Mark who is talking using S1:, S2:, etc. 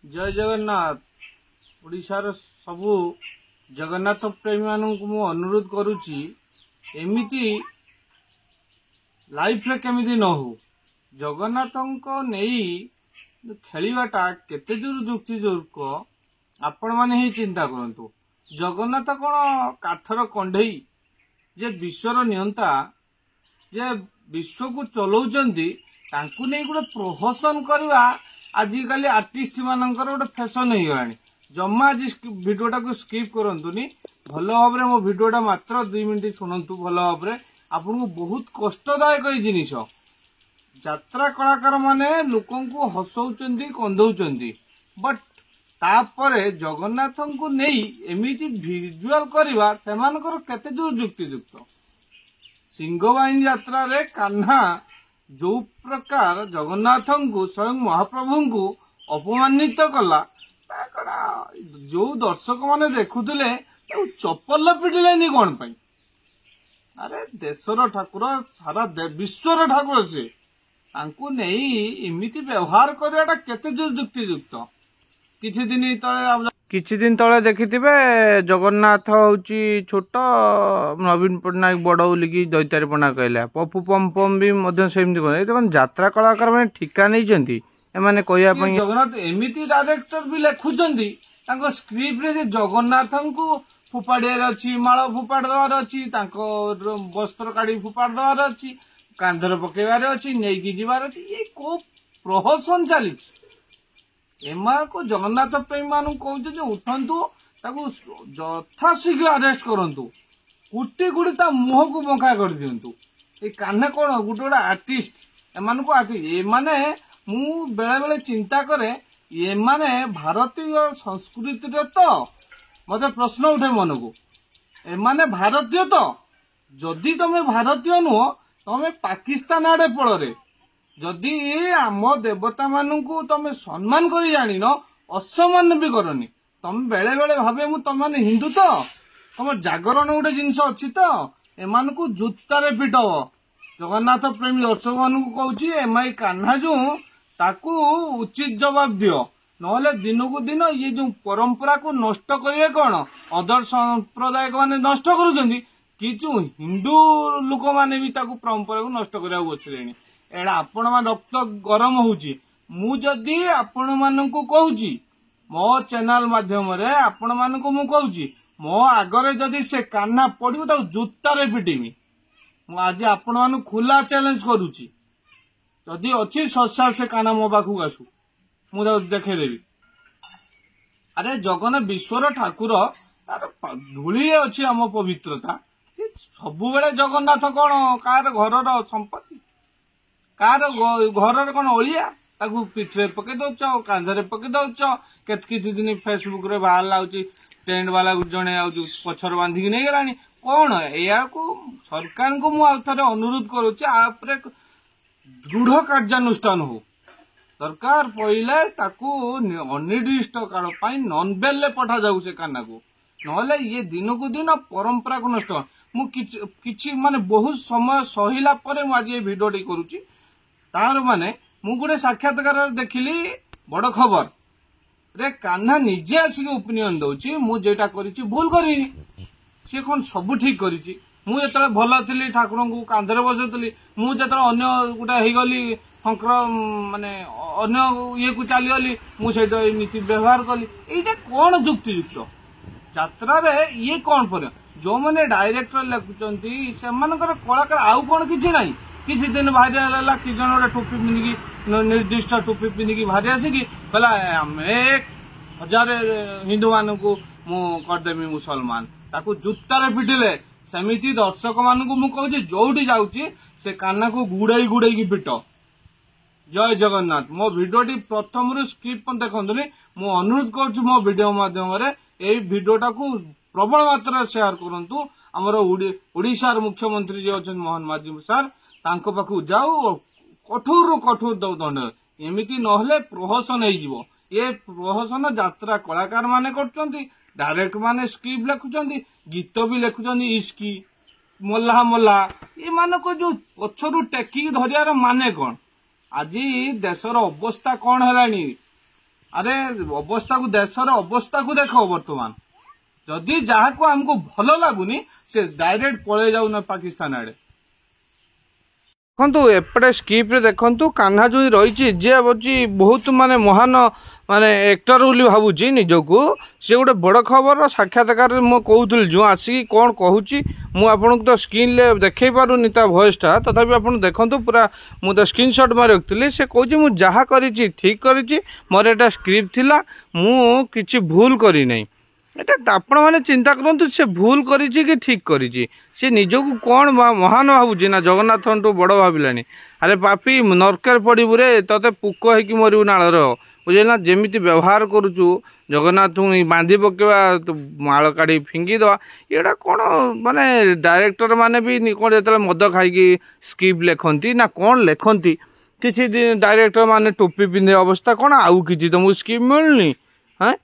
S1: जय जगन्नाथ। ओडिशार सबु जगन्नाथ प्रेमी मानू मु अनुरोध करुच्ची एमिति लाइफ रे केमिति न हो जगन्नाथ नहीं खेलवाटा केते दूर युक्तियुक्त आपण माने ही चिंता करंतु। जगन्नाथ कौन काठर कंढई जे विश्वर नियंता जे विश्व को चलाउचंती तांकू नहीं गोटे प्रहसन करवा आजिकल आर्टिस्ट मानकर गोटे फैशन हो गलानी। जमा आज भिडियोटा को स्किप करंतुनी भल भाव मो भिडियोटा मात्र 2 मिनिट शुणु भल भाव आपन को बहुत कष्टदायक जिनिस। यात्रा कलाकार माने लोकन को हसौचंती कंदौचंती बट तापरे जगन्नाथ को नहीं एमिति विजुअल करवा सेमानकर केते दूर युक्तियुक्त। सिंहवाहिनी यात्रा रे कान्हा जो प्रकार जगन्नाथ को स्वयं महाप्रभु को अपमानित कला जो दर्शक माने देखुले चप्पल पिटिले कौन पाई। अरे देशर ठाकुर सारा विश्वर ठाकुर से नहीं इमिति व्यवहार करवाटा केते दूर युक्तियुक्त। किछि दिन तले देखिथिबे जगन्नाथ होची छोट नवीन पटनायक बड़ बोलिकी दैतारीपना कहला पप्पू पम भी मध्य सेमती देखो यात्रा कलाकार मैंने ठिका नहीं एमाने कहया पई जगन्नाथ एमिति डायरेक्टर भी लिखुचंती तांको स्क्रिप्ट रे जगन्नाथ को फुपाड़ियार अच्छी माल फुपाड़ दवार अच्छी वस्त्र काढ़ी फुपाड़ दवार अच्छी कांधर पकेबार अच्छी नहीं जीवार अच्छी ये को प्रहसन चली एमा को जगन्नाथ प्रेमी मानू कहते उठंतु यथाशीघ्र अरेस्ट करंतु कुटी गुड़ी ता मुह को बंका कर दियंतु। ए कान्हे कौन गोटे गोटे आर्टिस्ट एमान को आर्टिस्ट एमाने मु बेले बेले चिंता करे एमाने भारतीय संस्कृति तो मते प्रश्न उठे मन को एमाने भारतीय तो जदि तमे भारतीय नुह तमे पाकिस्तान आड़े पड़े जदि आम देवता मानू तमे सम्मान कर जानी न असम्मान भी करनी तमे बेले बेले भावे मु तम माने हिंदू तो तम जागरण गोटे जिनस अच्छी तो एमान को जूतारे पिटब। जगन्नाथ प्रेमी दर्शक मान कहूँ एम कान्हा जो ताकू उचित जवाब दियो नहले दिन को दिन ये जो परंपरा को नष्ट करिए कौन अदर संप्रदाय माने नष्ट करुछंती कि हिंदू लोक माने भी ताकू परंपरा को नष्ट करिया बछलेनी। एड़ा आपण मान रक्त गरम होउची मु जदी आपण मान को कहूची मो चैनल माध्यम रे आपण मान को मु कहूची मो आगरे जदी से कान्हा पड़िबो ता जूतारे पिटिमी। मु आज आपण मान खुला चैलेंज करूची जदी अछि ससा से कान्हा मो बाखु आसु मु देखे देबी। अरे जगन विश्वर ठाकुर तार धूली अछि आम पवित्रता सबु बेले जगन्नाथ कौन कार घर संपत्ति कार घर कौन ओलिया ताकू पिठरे पके दौच कांधरे पके दौच कि दिन फेसबुक रे बाहर लाउची टेंट वाला जड़े पछर बांधिकी नहीं गलानी कौन या सरकार को मुझे अनुरोध करुच्ची आपरे दृढ़ कार्यानुष्ठान हो सरकार पहले ताकू अनिर्दिष्ट काल नन बेल पठा जाऊ से कान्हा को नहले ये दिन को दिन परंपरा को नष्ट मु किछि माने बहुत समय सहिला परे मु आज ये वीडियो टी करूची तार माने मु गोटे साक्षात्कार देखिली बड़ खबर रे कान्हा निजे आसिक ओपिनियन दउची मु जेटा करिची भूल करिनी से कौन सब ठीक करिची मु जेतले भल थिली ठाकुर को कांधरे बसौतली मु जेतले अन्य गोटे हेगली फंकर माने अन्य ये को चलीगली मु सेटा नीति व्यवहार कली एटा कौन युक्तियुक्त यात्रा रे ये कौन पर जो मैंने डायरेक्टर लिखुचंती से कलाकार आउ कौन किछि नहीं किछि दिन भारी है कि जन गोटे टोपी पिंधिकी निर्दिष्ट टोपी पिंधिकी भारी आसिकी कहला 1000 हिंदू मान को मु करदेमी मुसलमान ताकू जूतारे पिटिले सेमिति दर्शक मान को मु कहूँ जोटी जाऊँगी से कान्हा को गुड़ाई गुड़ाई की पिट। जय जगन्नाथ। मो भिडियो प्रथम रु स्किप देखनी मु अनुरोध कर मो भिडियो माध्यम ए भिडियोटा को प्रबल मात्रा शेयर करंतु हमर ओडिशार मुख्यमंत्री जे अछन मोहन माझी सर तांको पाखु जाऊ कठोर कठोर दंड एमिति नहले प्रहसन हो ये प्रहसन यात्रा कलाकार माने करचंती डायरेक्ट माने स्क्रिप्ट लिखुचंती गीत भी लिखुचंती इश्की मोल्ला मोल्ला ये मान को जो पछरु टेकी धरियार माने कौन आज देशर अवस्था कौन है अरे अवस्था को देशर अवस्था को देख बर्तमान जदि जहां हमको भल लगुनि से डायरेक्ट पळे जाऊ ना पाकिस्तान आड़े देखु एपटे स्क्रिप्ट रे देखु कान्हा जो रही बहुत माने महान माने एक्टर बोली भावुची निजको सी गोटे बड़ खबर साक्षात्कार मु कहूली जो आसिक कौन कहूँ मुझे तो स्क्रीन ले देखे पारूनी ता भॉइसटा तथापि आप देखु पूरा मुझे स्क्रीनशॉट मारी रखी से कहूँ मुझे जहाँ करी ठीक करी मोर एटा स्क्रिप्ट थिला मु किछि भूल करी नहीं एटा आपण मैंने चिंता करंतु से भूल करी कि ठीक करी से निजको कौन महान भावुची ना जगन्नाथ बड़ भाविलानी अरे पापी नरकर पड़ू रे ते पुक होगी मरु नालर बुझेना जमी व्यवहार करुचु जगन्नाथ बांधी पकेवा माल काढ़ी फिंगी दवा एटा कौन माने डायरेक्टर माने भी कौन जो मद खाई स्क्रिप्ट लिखती ना कौन लिखती किसी डायरेक्टर माने टोपी पिंधे अवस्था कौन आउ कि तुमको स्क्रिप्ट मिलनी हाँ